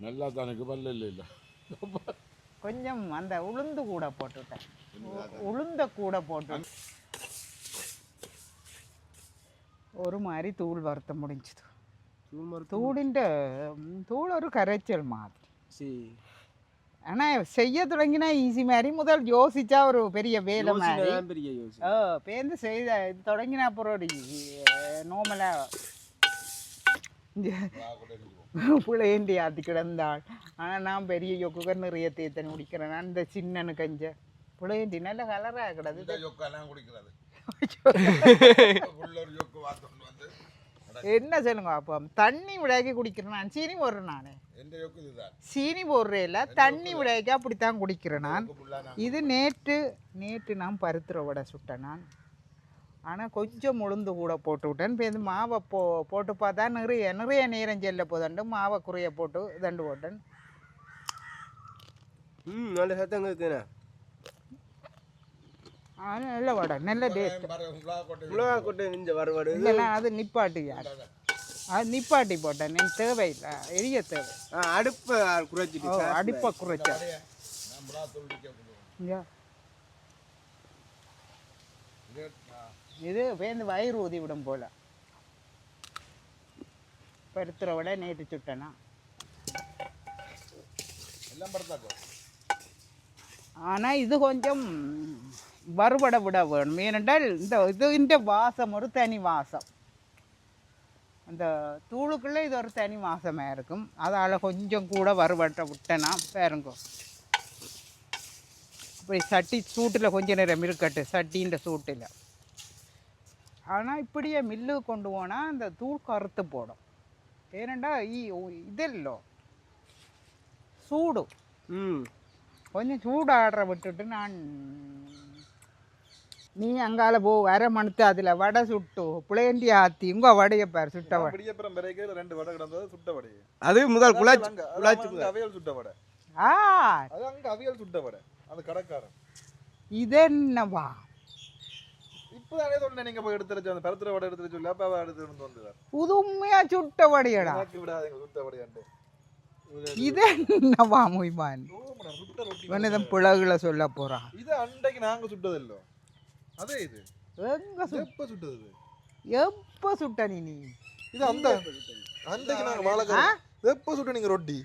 நல்லா தானுக்கு பல்ல இல்லை. கொஞ்சம் அந்த உளுந்து கூட போட்டுவிட்டேன். உளுந்த கூட போட்டு ஒரு மாதிரி தூள் வறுத்த முடிஞ்சது. தூள் ஒரு கரைச்சல் மாதிரி. ஆனால் செய்ய தொடங்கினா ஈஸி மாதிரி. முதல் யோசிச்சா ஒரு பெரிய வேலை மாதிரி. பேருந்து செய்த தொடங்கினா அப்புறம் நோமலாக பிள்ளைண்டி ஆற்றி கிடந்தாள். ஆனால் நான் பெரிய யொக்குக நிறைய தேத்தனை குடிக்கிறேன். அந்த சின்னனு கஞ்ச பிள்ளைண்டி நல்ல கலராக கிடது. என்ன சொல்லுங்க அப்போ தண்ணி விடாக்கி குடிக்கிறேன் நான். சீனி போடுறேன் நான். சீனி போடுறேன் இல்லை, தண்ணி விடாக்கி அப்படித்தான் குடிக்கிறேன் நான். இது நேற்று நான் பருத்துற வடை சுட்டேன் நான். ஆனால் கொஞ்சம் உளுந்து கூட போட்டு விட்டேன். இப்போ இந்த மாவை போட்டு பார்த்தா நிறைய நேரம் செல்ல போதண்டு மாவை குறைய போட்டு தண்டு போட்டேன். நல்ல சத்தங்க இருக்குண்ணா. நல்ல வடை, நல்ல டேஸ்ட். இல்லைண்ணா அது நிப்பாட்டி யார் அது நிப்பாட்டி போட்டேன். என் தேவையில்லை, எரிய தேவை. அடுப்பை குறைச்சிட்டு அடுப்பை குறைச்சா இது வேந்து வயிறு ஊதி விடும் போல. பருத்துற விட நேற்று சுட்டேனா ஆனால் இது கொஞ்சம் வறுபட விட வேணும். ஏனென்றால் இந்த வாசம் ஒரு தனி வாசம். அந்த தூளுக்குள்ளே இது ஒரு தனி வாசமாக இருக்கும். அதால் கொஞ்சம் கூட வறுபட்ட விட்டேனா பாருங்க. இப்படி சட்டி சூட்டில் கொஞ்சம் நேரம் இருக்கட்டு, சட்டின்ற சூட்டில். ஆனால் இப்படியே மில்லு கொண்டு போனால் அந்த தூள் கறுத்து போடும். ஏனெண்டா இதெல்லோ சூடு கொஞ்சம் சூடாடுற விட்டுட்டு நான் நீ அங்கால போ அரை மணித்து அதில் வடை சுட்டு புளையண்டி ஆற்றி உங்கள் வடையை பேர் சுட்ட வடை. 2 வடை கிடந்தது சுட்ட வடை. அது முதல் குழாச்சி அவியல் சுட்ட வடை. அது அங்கே அவியல் சுட்ட வடை. அது கடைக்காரன். இது என்னவா இப்போதானே சொன்னேன் நீங்கள் போய் எடுத்துருச்சு. அந்த பருத்துற வடை எடுத்துட்டு சொல்லி அப்போ எடுத்துட்டு வந்தது புதுமையாக சுட்ட வடையடா. விடாதீங்க சுட்ட வடையாண்டு. இது என்னவா மொய்மான் இவன் பிளகுல சொல்ல போகிறான். இது அன்றைக்கு நாங்கள் சுட்டது இல்லை. அதே இது எங்கே எப்போ சுட்டது? எப்போ சுட்ட நீ? இது அந்த அன்றைக்கு நாங்கள் வாழை எப்போ சுட்ட நீங்கள் ரொட்டி?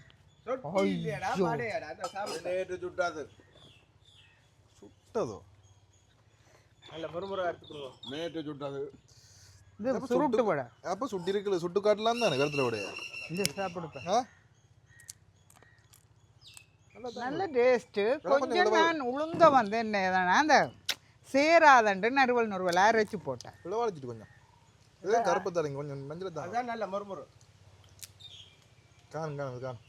சுட்டதோ நேற்று சுட்டது. சுருட்டு வடை. அப்போ சுட்டி இருக்குல்ல, சுட்டு காட்டலாம் தானே கருத்துல வடையா? இந்த சாப்பிடுப்பேன். நல்ல டேஸ்ட்டு. கொஞ்சம் நான் உளுந்த வந்து என்ன அந்த சேராதண்டு நறுவல் அரைச்சி போட்டேன். இளவாளிச்சிட்டு கொஞ்சம் இதே கருப்பு தரீங்க கொஞ்சம் மஞ்சள் தான். அதான் நல்ல மறுமுறை காணும்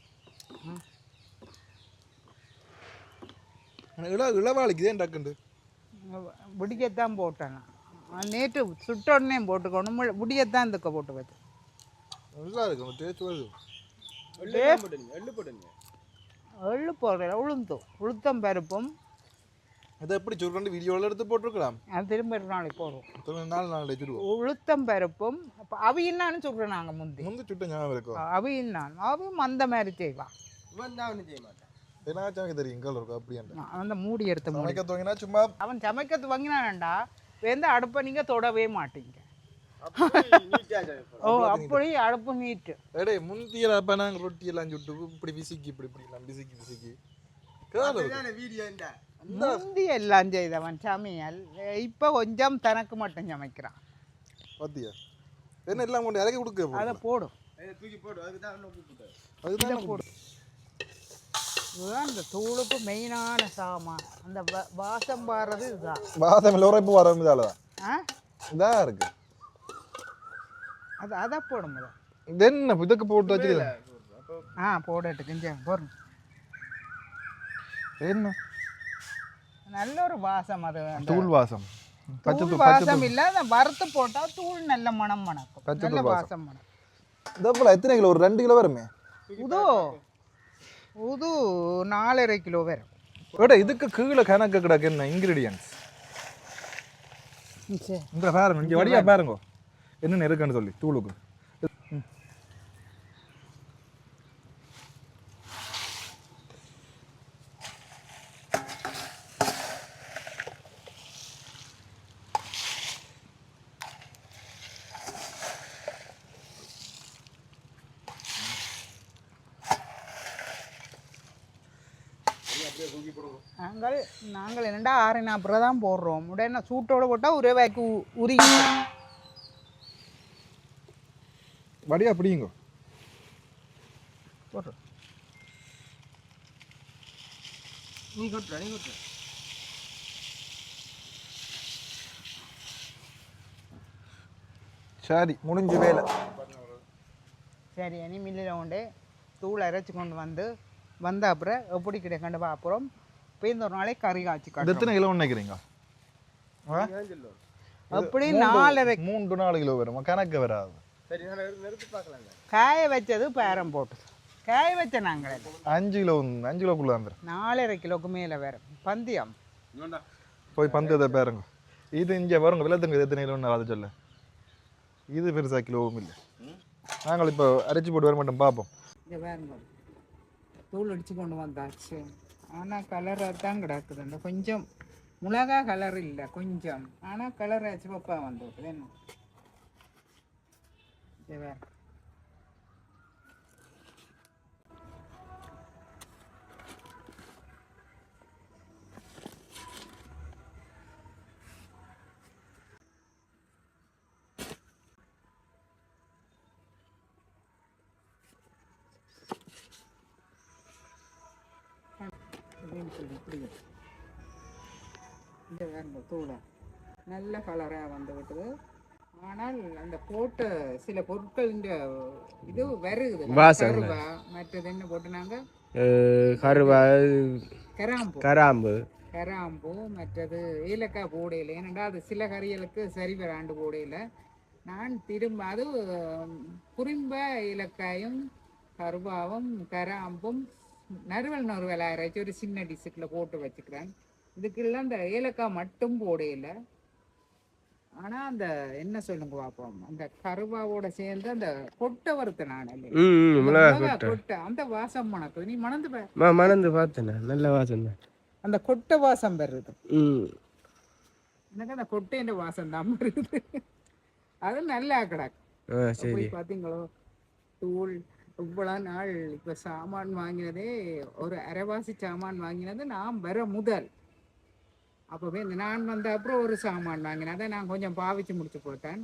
இளவாளிக்கு தான் டக்குண்டு முடிக்கத்தான் போட்டேன் நான். நேற்று சுட்ட உடனே போட்டுக்கணும். முடியத்தான் இதுக்க போட்டு வச்சு. நல்லா இருக்கும் டேஸ்ட் வருது. எள்ளு போடுங்க. எள்ளு போடுறேன். உளுத்தம் பருப்பும். அதை எப்படி சொல்றேன் வீடியோவில் எடுத்து போட்டிருக்கலாம். அது திரும்ப ஒரு நாளைக்கு போடுவோம். 4 நாள் வச்சுருவோம். உளுத்தம் பருப்பும் அவியின்னான்னு சொல்கிறேன். நாங்கள் முந்தி சுட்ட ஞாபகம் இருக்கும். அவியும் அந்த மாதிரி செய்வான். இவன் தான் ஒன்றும் செய்ய மாட்டான். என்ன சமைக்க தெரியும் இங்கே இருக்கும் அப்படியே அந்த மூடி எடுத்து சமைக்க துவங்கினா சும்மா அவன் சமைக்க துவங்கினான்டா வெந்த அடுப்பை நீங்கள் தொடவே மாட்டீங்க. ஓ அப்படி அடுப்பு நீட்டு. எடே முந்தியில் அப்போ நாங்கள் ரொட்டி எல்லாம் சுட்டு இப்படி பிசிக்கி இப்படிலாம் பிசிக்கி வீடியோ இந்த முந்தி எல்லாம் செய்தவன் சமையல். இப்போ கொஞ்சம் தனக்கு மட்டும் சமைக்கிறான். பாத்தியா என்ன எல்லாம் கொண்டு இறக்கி கொடுக்க அதை போடும். தூக்கி போடு. அதுதான் உப்பு போட்டு. அதுதான் போடும். இதுதான் இந்த தூளுக்கு மெயினான சாமான். அந்த வாசம் பாடுறது இதுதான். வாசம் இல்லை உரைப்பு வர இதால தான் இதாக இருக்கு. அதான் போடும். இது என்ன இதுக்கு போட்டு வச்சுக்கலாம். போடட்டு கொஞ்சம் போடணும். என்ன நல்ல ஒரு வாசம். அது தூள் வாசம். தூள் வாசம் இல்லை. அதை வறுத்து போட்டால் தூள் நல்ல மனம் மணக்கும். நல்ல வாசம் மணக்கும். இதப்போல எத்தனை கிலோ? ஒரு 2 கிலோ வருமே. உது 4.5 கிலோ வரும். விட இதுக்கு கீழே கணக்கு கிடக்கு என்ன இன்கிரீடியன்ஸ் இந்த பாருங்க. இங்கே வடியா பாருங்க என்னென்ன இருக்குன்னு சொல்லி தூளுக்கு. நாங்கள் என்னடா 6.40 தான் போடுறோம். உடனே சூட்டோட போட்டால் ஒரே வாய்க்கு உருகி வடியா பிடிங்க போடுறோம். நீ கொட்டுற. சரி முடிஞ்ச வேலை. சரி இனி மில்லில் கொண்டு தூள் அரைச்சி கொண்டு வந்த அப்புறம் எப்படி கிடைக்கண்டு பார்ப்போம். இப்போ இந்த ஒரு நாளைக்கு கறி காய்ச்சி எத்தனை கிலோ நினைக்கிறீங்க? அப்படி 4.5 கிலோ வரும். கணக்கு வராது. சரி நிறுத்தி பார்க்கலாங்க. காய வச்சது பேரம் போட்டு காய வச்ச நாங்கள் 5 கிலோக்குள்ள வந்துடும். 4.5 கிலோக்கு மேலே வேறு பந்தியம் போய் பந்தயத்தை பாருங்க. இது இங்கே வருங்க விளத்துங்க எத்தனை கிலோன்னு அதை சொல்ல. இது பெருசாக கிலோவும் இல்லை. நாங்கள் இப்போ அரைச்சி போட்டு வர மாட்டோம் பார்ப்போம். இங்கே வேறுங்க தூள் அடித்து கொண்டு வந்தாச்சு. ஆனால் கலராக தான் கிடக்குது. கொஞ்சம் மிளகா கலர் இல்லை கொஞ்சம். ஆனால் கலர் சிவப்பா வந்து விட்டுது. என்ன இது வேறு இந்த வேறு தூளை நல்ல கலராக வந்து விட்டது. ஆனால் அந்த போட்ட சில பொருட்கள் இந்த இது வருது. கருவா மற்றது என்ன போட்டுனாங்க? கராம்பு மற்றது ஏலக்காய் போடையில். ஏனென்றால் அது சில கறிகளுக்கு சரி வராண்டு போடையில் நான் திரும்ப அது குறும்ப ஏலக்காயும் கருவாவும் கராம்பும் நறுவல் அரைச்சி ஒரு சின்ன டிஷ்ஷுக்கில் போட்டு வச்சுக்கிறேன். இதுக்கெல்லாம் அந்த ஏலக்காய் மட்டும் போடையில். ஆனால் அந்த என்ன சொல்லுங்க பார்ப்போம், அந்த கருவாவோட சேர்ந்து அந்த கொட்டை வறுத்த நான் கொட்டை அந்த வாசம் மணக்குது. நீ மணந்து பார்த்தேன். நல்ல வாசம் தான். அந்த கொட்டை வாசம் வருது. எனக்கு அந்த கொட்டைன்ற வாசம் தான் வருது. அது நல்லா கிடக்கு. பார்த்தீங்களோ தூள் இவ்வளோ நாள் இப்போ சாமான் வாங்கினதே ஒரு அரைவாசி சாமான் வாங்கினது நான் வர முதல். அப்போவே நான் வந்த அப்புறம் ஒரு சாமான் வாங்கினேன். அதை நான் கொஞ்சம் பாவிச்சு முடிச்சு போட்டேன்.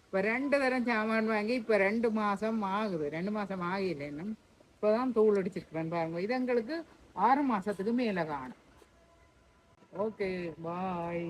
இப்போ 2 தரம் சாமான் வாங்கி இப்போ 2 மாதம் ஆகுது. 2 மாதம் ஆகலை இன்னும். இப்போ தான் தூள் அடிச்சிருக்கிறேன் பாருங்க. இது எங்களுக்கு 6 மாசத்துக்கு மேல காணும். Okay bye.